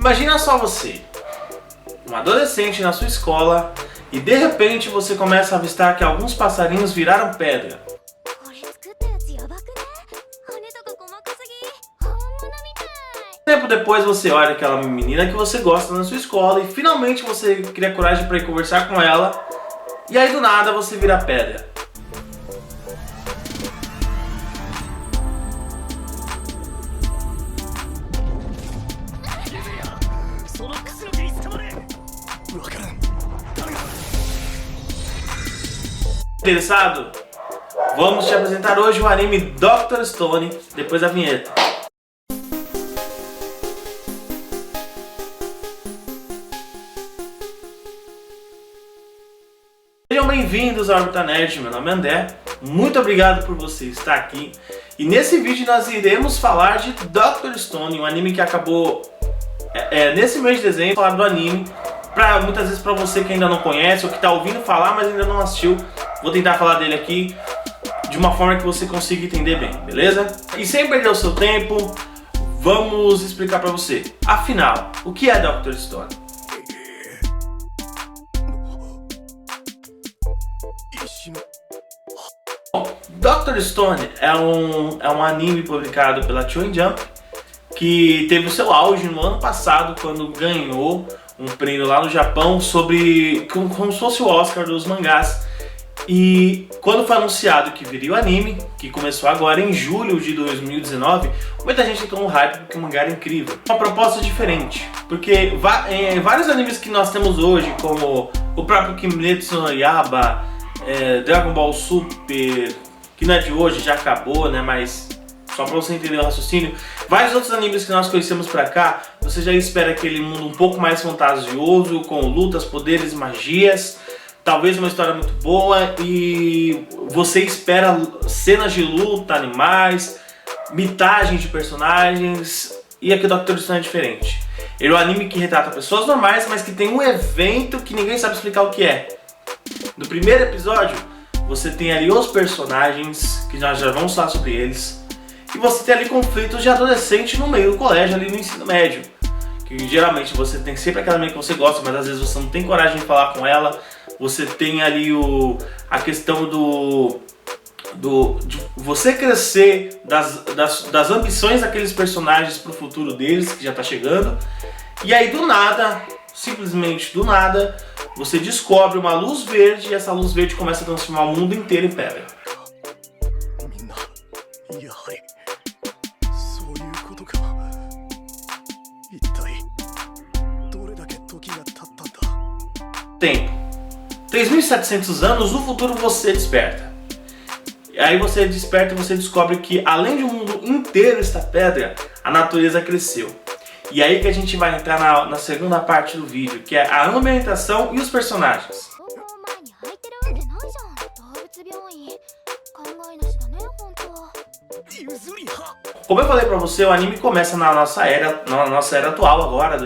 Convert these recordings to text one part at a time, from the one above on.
Imagina só você, um adolescente na sua escola, e de repente você começa a avistar que alguns passarinhos viraram pedra. Tempo depois você olha aquela menina que você gosta na sua escola e finalmente você cria coragem para ir conversar com ela, e aí do nada você vira pedra. Interessado? Vamos te apresentar hoje o anime Dr. Stone, depois da vinheta. Sejam bem-vindos ao Orbita Nerd, meu nome é André, muito obrigado por você estar aqui. E nesse vídeo nós iremos falar de Dr. Stone, um anime que acabou nesse mês de dezembro, falar do anime. Muitas vezes para você que ainda não conhece ou que está ouvindo falar, mas ainda não assistiu, vou tentar falar dele aqui de uma forma que você consiga entender bem, beleza? E sem perder o seu tempo, vamos explicar para você. Afinal, o que é Dr. Stone? Bom, Dr. Stone é um anime publicado pela Shonen Jump que teve o seu auge no ano passado, quando ganhou um prêmio lá no Japão como se fosse o Oscar dos mangás. E quando foi anunciado que viria o anime, que começou agora em julho de 2019, muita gente entrou no hype porque o mangá era incrível. Uma proposta diferente, porque vários animes que nós temos hoje, como o próprio Kimetsu no Yaiba, Dragon Ball Super, que não é de hoje, já acabou, né, mas só pra você entender o raciocínio, vários outros animes que nós conhecemos pra cá, você já espera aquele mundo um pouco mais fantasioso, com lutas, poderes, magias, talvez uma história muito boa, e você espera cenas de luta, animais, mitagem de personagens, e aqui o Dr. Stone é diferente. Ele é um anime que retrata pessoas normais, mas que tem um evento que ninguém sabe explicar o que é. No primeiro episódio, você tem ali os personagens, que nós já vamos falar sobre eles, e você tem ali conflitos de adolescente no meio do colégio, ali no ensino médio. Que geralmente você tem sempre aquela menina que você gosta, mas às vezes você não tem coragem de falar com ela. Você tem ali a questão de você crescer das ambições daqueles personagens pro futuro deles, que já tá chegando. E aí do nada, simplesmente do nada, você descobre uma luz verde e essa luz verde começa a transformar o mundo inteiro em pedra. Tempo. 3.700 anos no futuro você desperta. E aí você desperta e você descobre que além de o mundo inteiro estar pedra, a natureza cresceu. E aí que a gente vai entrar na segunda parte do vídeo, que é a ambientação e os personagens. Como eu falei pra você, o anime começa na nossa era atual agora,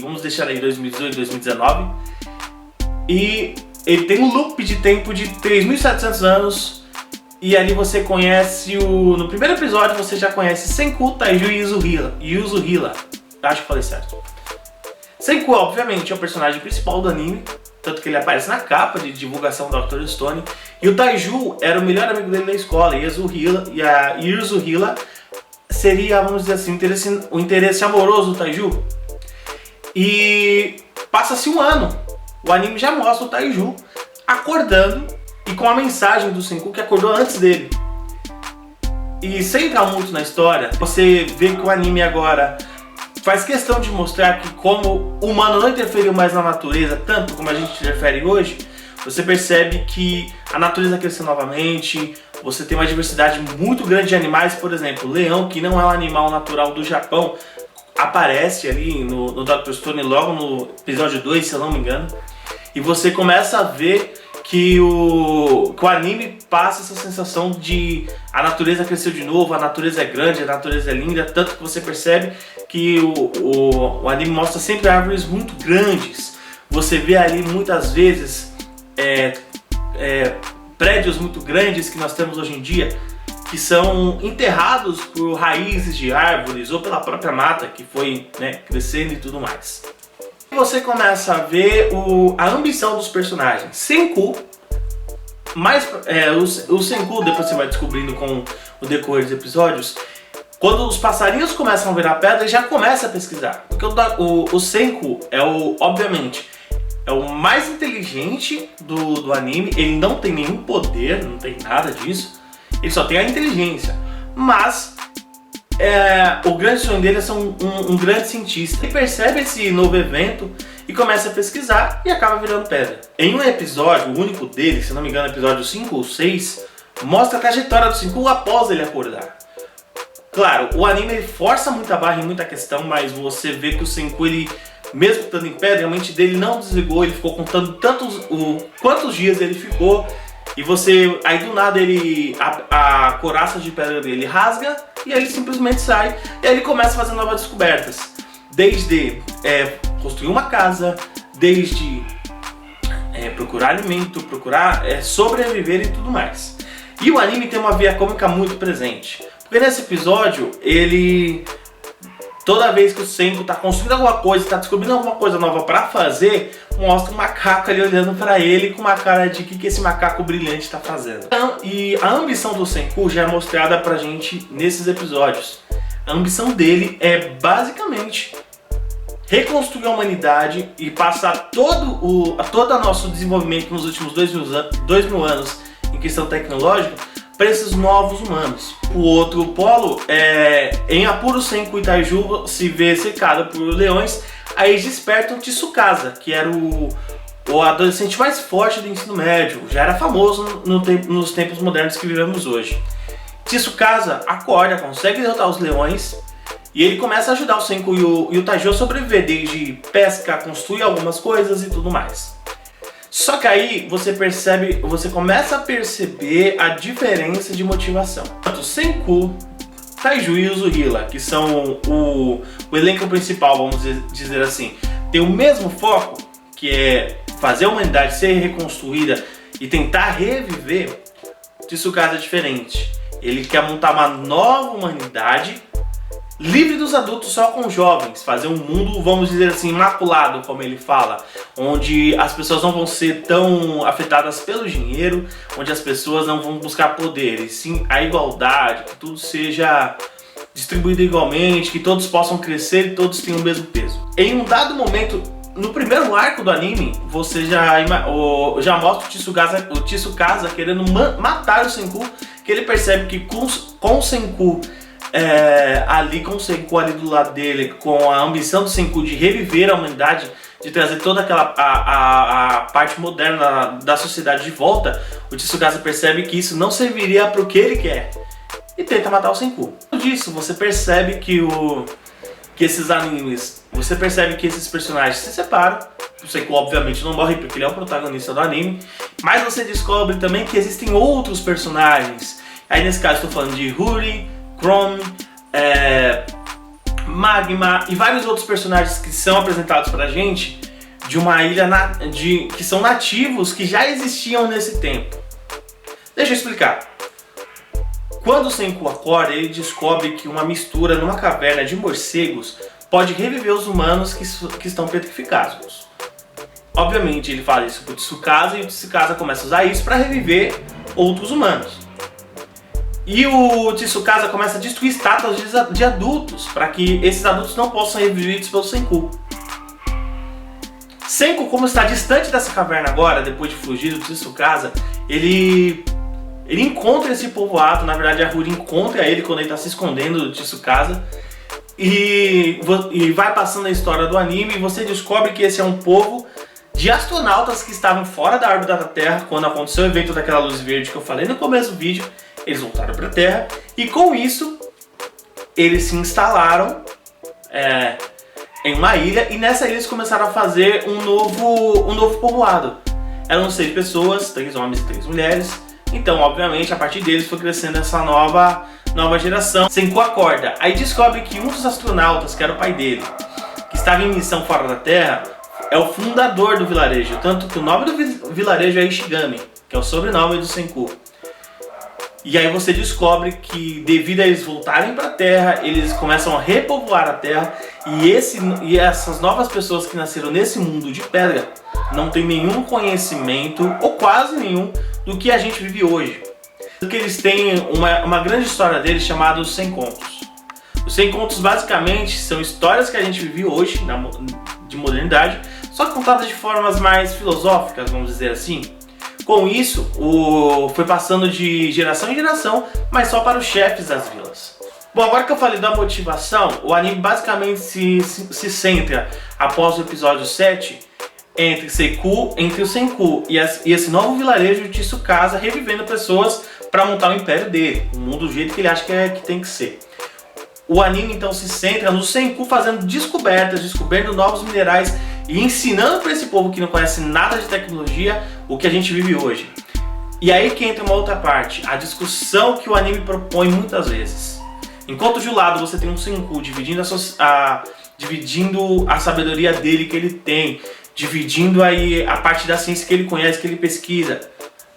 vamos deixar aí 2018, 2019. E ele tem um loop de tempo de 3.700 anos. E ali você conhece no primeiro episódio você já conhece Senku, Taiju e Yuzuhila. Acho que falei certo. Senku, obviamente, é o personagem principal do anime, tanto que ele aparece na capa de divulgação do Dr. Stone. E o Taiju era o melhor amigo dele da escola, e a Yuzuhila seria, vamos dizer assim, o interesse amoroso do Taiju. E passa-se um ano. O anime já mostra o Taiju acordando e com a mensagem do Senku que acordou antes dele. E sem entrar muito na história, você vê que o anime agora faz questão de mostrar que como o humano não interferiu mais na natureza, tanto como a gente interfere hoje, você percebe que a natureza cresceu novamente, você tem uma diversidade muito grande de animais, por exemplo, o leão, que não é um animal natural do Japão, aparece ali no Dr. Stone logo no episódio 2, se eu não me engano. E você começa a ver que o anime passa essa sensação de a natureza cresceu de novo, a natureza é grande, a natureza é linda, tanto que você percebe que o anime mostra sempre árvores muito grandes. Você vê ali muitas vezes prédios muito grandes que nós temos hoje em dia, que são enterrados por raízes de árvores ou pela própria mata que foi, né, crescendo e tudo mais. Você começa a ver a ambição dos personagens. Senku, o Senku, depois você vai descobrindo com o decorrer dos episódios, quando os passarinhos começam a virar pedra, ele já começa a pesquisar. Porque o Senku obviamente, é o mais inteligente do anime. Ele não tem nenhum poder, não tem nada disso. Ele só tem a inteligência. Mas o grande sonho dele é ser um grande cientista. Ele percebe esse novo evento e começa a pesquisar e acaba virando pedra. Em um episódio, o único dele, se não me engano, episódio 5 ou 6, mostra a trajetória do Senku após ele acordar. Claro, o anime ele força muita barra em muita questão, mas você vê que o Senku, ele, mesmo estando em pedra, a mente dele não desligou, ele ficou contando quantos dias ele ficou, e aí do nada a coraça de pedra dele rasga, e aí ele simplesmente sai, e aí ele começa a fazer novas descobertas, desde construir uma casa, desde procurar alimento, procurar sobreviver e tudo mais. E o anime tem uma via cômica muito presente. Porque nesse episódio, toda vez que o Senku tá construindo alguma coisa, tá descobrindo alguma coisa nova pra fazer, mostra um macaco ali olhando pra ele com uma cara de que esse macaco brilhante tá fazendo. Então, e a ambição do Senku já é mostrada pra gente nesses episódios. A ambição dele é basicamente reconstruir a humanidade e passar todo o nosso desenvolvimento nos últimos 2.000 anos em questão tecnológica para esses novos humanos. O outro polo em Apuro, Senku e Taiju se vê cercado por leões. Aí eles despertam Tsukasa, que era o adolescente mais forte do ensino médio, já era famoso nos tempos modernos que vivemos hoje. Tsukasa acorda, consegue derrotar os leões e ele começa a ajudar o Senku e o Taiju a sobreviver, desde pesca, construir algumas coisas e tudo mais. Só que aí você começa a perceber a diferença de motivação. Tanto Senku, Taiju e Uzuhila, que são o elenco principal, vamos dizer assim, tem o mesmo foco, que é fazer a humanidade ser reconstruída e tentar reviver. Tsukasa é diferente. Ele quer montar uma nova humanidade livre dos adultos, só com jovens, fazer um mundo, vamos dizer assim, imaculado, como ele fala, onde as pessoas não vão ser tão afetadas pelo dinheiro, onde as pessoas não vão buscar poder, e sim a igualdade, que tudo seja distribuído igualmente, que todos possam crescer e todos tenham o mesmo peso. Em um dado momento, no primeiro arco do anime, você já mostra o Tsukasa querendo matar o Senku, que ele percebe que com o Senku com o Senku ali do lado dele, com a ambição do Senku de reviver a humanidade, de trazer toda aquela a parte moderna da sociedade de volta, o Tsukasa percebe que isso não serviria para o que ele quer e tenta matar o Senku. Por isso, você percebe que esses animes, você percebe que esses personagens se separam. O Senku obviamente não morre porque ele é o protagonista do anime, mas você descobre também que existem outros personagens. Aí nesse caso estou falando de Huri, Chrome, Magma e vários outros personagens que são apresentados pra gente de uma ilha que são nativos que já existiam nesse tempo. Deixa eu explicar. Quando o Senku acorda, ele descobre que uma mistura numa caverna de morcegos pode reviver os humanos que estão petrificados. Obviamente ele fala isso pro Tsukasa e o Tsukasa começa a usar isso para reviver outros humanos. E o Tsukasa começa a destruir estátuas de adultos, para que esses adultos não possam ser revividos pelo Senku. Senku, como está distante dessa caverna agora, depois de fugir do Tsukasa, ele encontra esse povoado. Na verdade a Huri encontra ele quando ele está se escondendo do Tsukasa. E vai passando a história do anime e você descobre que esse é um povo de astronautas que estavam fora da órbita da Terra quando aconteceu o evento daquela luz verde que eu falei no começo do vídeo. Eles voltaram para a Terra e com isso eles se instalaram em uma ilha, e nessa ilha eles começaram a fazer um novo povoado. Eram 6 pessoas, 3 homens e 3 mulheres. Então, obviamente, a partir deles foi crescendo essa nova geração. Senku acorda, aí descobre que um dos astronautas, que era o pai dele, que estava em missão fora da Terra, é o fundador do vilarejo. Tanto que o nome do vilarejo é Ishigami, que é o sobrenome do Senku. E aí você descobre que devido a eles voltarem para a Terra, eles começam a repovoar a Terra e essas novas pessoas que nasceram nesse mundo de pedra não têm nenhum conhecimento, ou quase nenhum, do que a gente vive hoje. Porque eles têm uma grande história deles chamada Os 100 Contos. Os 100 Contos basicamente são histórias que a gente vive hoje, de modernidade, só que contadas de formas mais filosóficas, vamos dizer assim. Com isso, foi passando de geração em geração, mas só para os chefes das vilas. Bom, agora que eu falei da motivação, o anime basicamente se centra, após o episódio 7, entre o Senku e esse novo vilarejo de Tsukasa, revivendo pessoas para montar o império dele, o mundo do jeito que ele acha que tem que ser. O anime então se centra no Senku fazendo descobertas, descobrindo novos minerais e ensinando para esse povo que não conhece nada de tecnologia o que a gente vive hoje. E aí que entra uma outra parte, a discussão que o anime propõe muitas vezes. Enquanto de um lado você tem um Senku dividindo a sabedoria dele que ele tem, dividindo aí a parte da ciência que ele conhece, que ele pesquisa,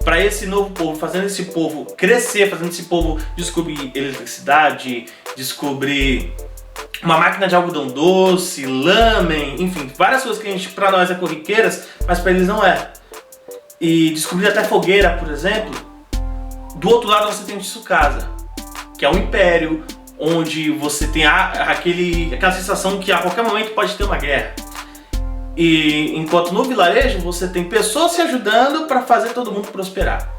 para esse novo povo, fazendo esse povo crescer, fazendo esse povo descobrir eletricidade, descobrir uma máquina de algodão doce, lamen, enfim, várias coisas que para nós é corriqueiras, mas para eles não é. E descobrir até fogueira, por exemplo. Do outro lado você tem o Tsukasa, que é um império onde você tem aquela sensação que a qualquer momento pode ter uma guerra. E enquanto no vilarejo você tem pessoas se ajudando para fazer todo mundo prosperar.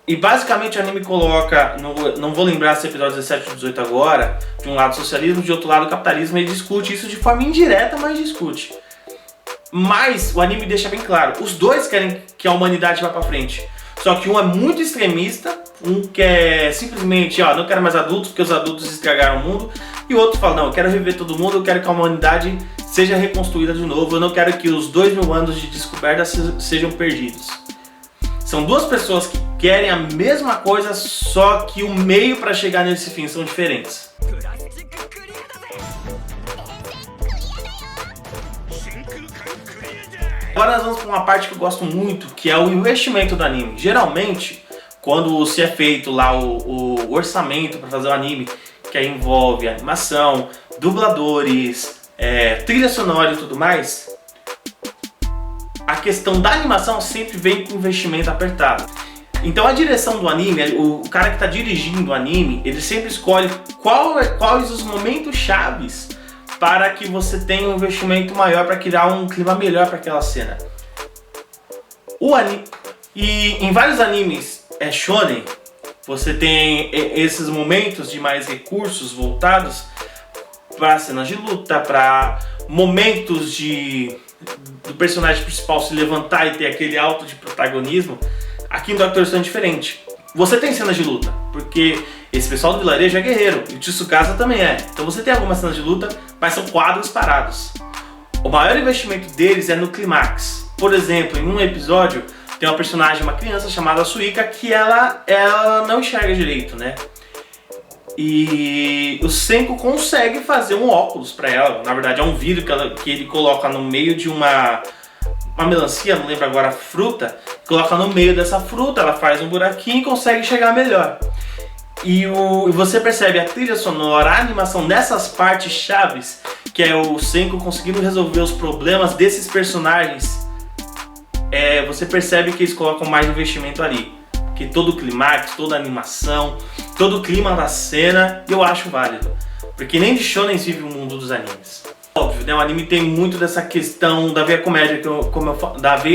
E basicamente o anime coloca, não vou lembrar se é episódio 17 ou 18 agora, de um lado socialismo, de outro lado capitalismo, e discute isso de forma indireta, mas discute. Mas o anime deixa bem claro, os dois querem que a humanidade vá para frente. Só que um é muito extremista, um quer simplesmente, não quero mais adultos porque os adultos estragaram o mundo, e o outro fala, não, eu quero rever todo mundo, eu quero que a humanidade seja reconstruída de novo, eu não quero que os 2000 anos de descoberta sejam perdidos. São duas pessoas que querem a mesma coisa, só que o meio para chegar nesse fim são diferentes. Agora nós vamos para uma parte que eu gosto muito, que é o investimento do anime. Geralmente, quando se é feito lá o orçamento para fazer o anime, que aí envolve animação, dubladores, trilha sonora e tudo mais, a questão da animação sempre vem com investimento apertado. Então a direção do anime, o cara que está dirigindo o anime, ele sempre escolhe quais os momentos chaves para que você tenha um investimento maior para criar um clima melhor para aquela cena. E em vários animes shonen, você tem esses momentos de mais recursos voltados para cenas de luta, para momentos do personagem principal se levantar e ter aquele alto de protagonismo. Aqui no Dr. Stone é diferente. Você tem cenas de luta, porque esse pessoal do vilarejo é guerreiro, e o Tsukasa também é. Então você tem algumas cenas de luta, mas são quadros parados. O maior investimento deles é no clímax. Por exemplo, em um episódio, tem uma personagem, uma criança chamada Suika, que ela não enxerga direito, né? E o Senku consegue fazer um óculos para ela. Na verdade é um vidro que ele coloca no meio de uma melancia, não lembro agora a fruta. Coloca no meio dessa fruta, ela faz um buraquinho e consegue enxergar melhor. E você percebe a trilha sonora, a animação nessas partes chaves, que é o Senku conseguindo resolver os problemas desses personagens. Você percebe que eles colocam mais investimento ali. Que todo o clímax, toda a animação, todo o clima da cena, eu acho válido. Porque nem de shonen vive o mundo dos animes. Óbvio, né? O anime tem muito dessa questão da veia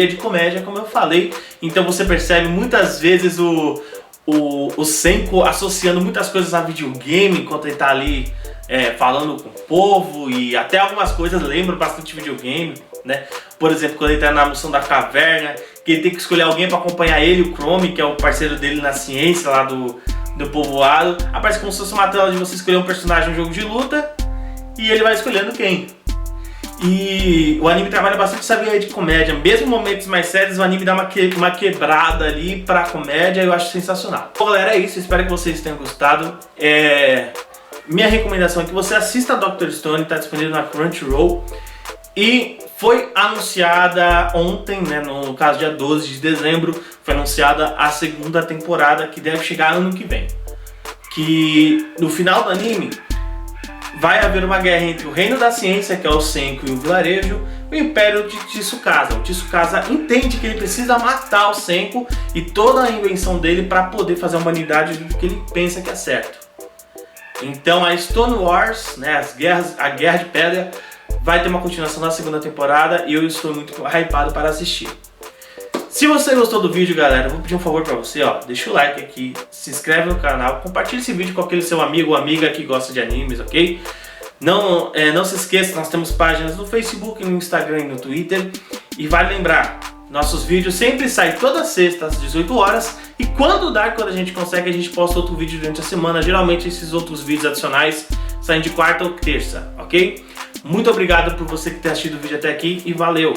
de comédia, como eu falei. Então você percebe muitas vezes o Senku associando muitas coisas a videogame, enquanto ele tá ali falando com o povo, e até algumas coisas lembram bastante videogame, né? Por exemplo, quando ele tá na mansão da caverna, que ele tem que escolher alguém para acompanhar ele, o Chrome, que é o parceiro dele na ciência lá do povoado. Aparece como se fosse uma tela de você escolher um personagem no jogo de luta, e ele vai escolhendo quem. E o anime trabalha bastante essa veia de comédia. Mesmo em momentos mais sérios, o anime dá uma quebrada ali pra comédia, eu acho sensacional. Bom, galera, é isso. Espero que vocês tenham gostado. Minha recomendação é que você assista Dr. Stone, está disponível na Crunchyroll. E foi anunciada ontem, né, no caso dia 12 de dezembro, foi anunciada a segunda temporada, que deve chegar ano que vem. Que no final do anime vai haver uma guerra entre o Reino da Ciência, que é o Senku, e o vilarejo, o Império de Tsukasa. O Tsukasa entende que ele precisa matar o Senku e toda a invenção dele para poder fazer a humanidade do que ele pensa que é certo. Então a Stone Wars, né, a Guerra de Pedra, vai ter uma continuação na segunda temporada e eu estou muito hypado para assistir. Se você gostou do vídeo, galera, eu vou pedir um favor para você, ó, deixa o like aqui, se inscreve no canal, compartilha esse vídeo com aquele seu amigo ou amiga que gosta de animes, ok? Não se esqueça, nós temos páginas no Facebook, no Instagram e no Twitter. E vale lembrar, nossos vídeos sempre saem toda sexta às 18 horas. E quando dá, quando a gente consegue, a gente posta outro vídeo durante a semana. Geralmente esses outros vídeos adicionais saem de quarta ou terça, ok? Muito obrigado por você que ter assistido o vídeo até aqui e valeu!